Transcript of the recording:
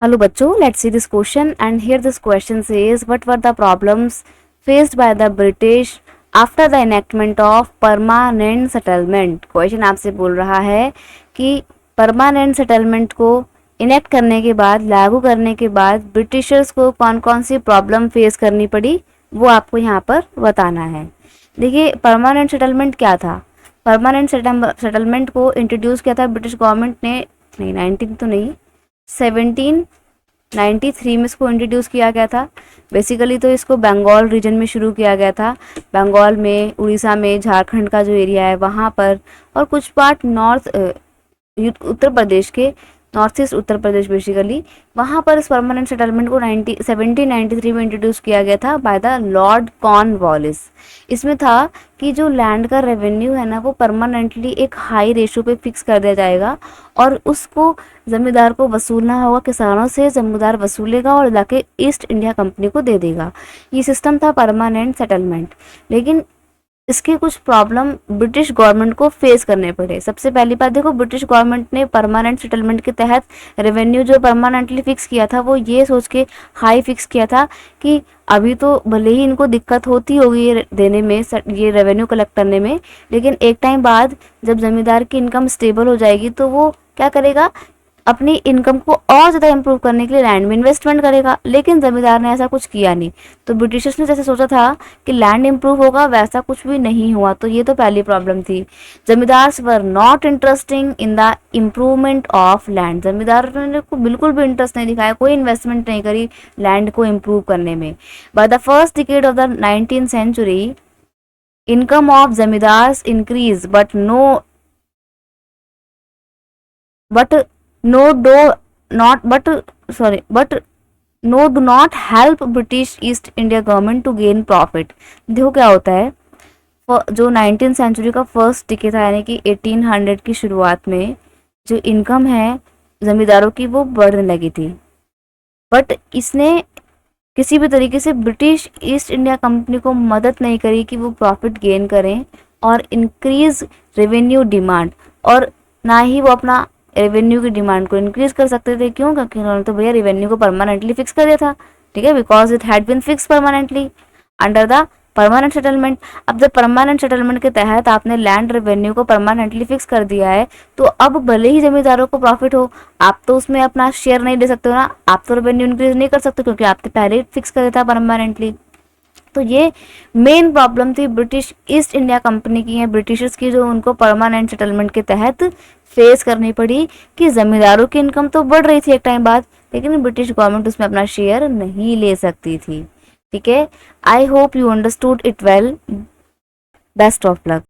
Hello bachcho, let's see this question, and here this question says, what were the problems faced by the British after the enactment of permanent settlement? Question आपसे बोल रहा है कि permanent settlement को enact करने के बाद, लागू करने के बाद ब्रिटिशर्स को कौन कौन सी प्रॉब्लम फेस करनी पड़ी वो आपको यहाँ पर बताना है। देखिए, परमानेंट सेटलमेंट क्या था। परमानेंट सेटलमेंट को इंट्रोड्यूस किया था ब्रिटिश गवर्नमेंट ने, नहीं 19 तो नहीं, 1793 में इसको इंट्रोड्यूस किया गया था। बेसिकली तो इसको बंगाल रीजन में शुरू किया गया था। बंगाल में, उड़ीसा में, झारखंड का जो एरिया है वहाँ पर, और कुछ पार्ट नॉर्थ उत्तर प्रदेश के, north east Uttar Pradesh basically, वहाँ पर इस परमानेंट सेटलमेंट को 1793 में इंट्रोड्यूस किया गया था बाय द लॉर्ड कॉर्नवालिस। इसमें था कि जो लैंड का रेवेन्यू है ना, वो परमानेंटली एक हाई रेशो पे फिक्स कर दिया जाएगा और उसको ज़मींदार को वसूलना होगा। किसानों से ज़मींदार वसूलेगा और जाके ईस्ट इंडिया कंपनी को दे देगा। ये सिस्टम था परमानेंट सेटलमेंट। लेकिन इसके कुछ प्रॉब्लम ब्रिटिश गवर्नमेंट को फेस करने पड़े। सबसे पहली बात देखो, ब्रिटिश गवर्नमेंट ने परमानेंट सेटलमेंट के तहत रेवेन्यू जो परमानेंटली फिक्स किया था वो ये सोच के हाई फिक्स किया था कि अभी तो भले ही इनको दिक्कत होती होगी ये देने में, ये रेवेन्यू कलेक्ट करने में, लेकिन एक टाइम बाद जब ज़मींदार की इनकम स्टेबल हो जाएगी तो वो क्या करेगा, अपनी इनकम को और ज़्यादा इम्प्रूव करने के लिए लैंड में इन्वेस्टमेंट करेगा। लेकिन ज़मींदार ने ऐसा कुछ किया नहीं। तो ब्रिटिशर्स ने जैसे सोचा था कि लैंड इम्प्रूव होगा, वैसा कुछ भी नहीं हुआ। तो ये तो पहली प्रॉब्लम थी। Zamindars were not interesting in the improvement of land. जमींदार ने को बिल्कुल भी इंटरेस्ट नहीं दिखाया, कोई इन्वेस्टमेंट नहीं करी लैंड को इम्प्रूव करने में। By the first decade of the 19th century, income of zamindars increase but no do do not help British East India government to gain profit। देखो क्या होता है, जो 19th सेंचुरी का फर्स्ट डिकेड था, यानी कि 1800 की शुरुआत में जो इनकम है जमींदारों की वो बढ़ने लगी थी, बट इसने किसी भी तरीके से ब्रिटिश ईस्ट इंडिया कंपनी को मदद नहीं करी कि वो प्रॉफिट गेन करें और इंक्रीज रेवेन्यू डिमांड, और ना ही वो अपना रेवेन्यू की डिमांड को इंक्रीज कर सकते थे। क्यों? क्योंकि उन्होंने तो भैया रेवेन्यू को परमानेंटली फिक्स कर दिया था, ठीक है, because it had been fix permanently under the permanent settlement. अब जब परमानेंट सेटलमेंट के तहत आपने लैंड रेवेन्यू को परमानेंटली फिक्स कर दिया है, तो अब भले ही जमींदारों को प्रॉफिट हो, आप तो उसमें अपना शेयर नहीं दे सकते हो ना, आप तो रेवेन्यू इंक्रीज नहीं कर सकते क्योंकि आपने पहले ही फिक्स कर दिया था परमानेंटली। तो ये मेन प्रॉब्लम थी ब्रिटिश ईस्ट इंडिया कंपनी की, है ब्रिटिशर्स की, जो उनको परमानेंट सेटलमेंट के तहत फेस करनी पड़ी कि ज़मींदारों की इनकम तो बढ़ रही थी एक टाइम बाद, लेकिन ब्रिटिश गवर्नमेंट उसमें अपना शेयर नहीं ले सकती थी। ठीक है, I hope you understood it well. Best of luck.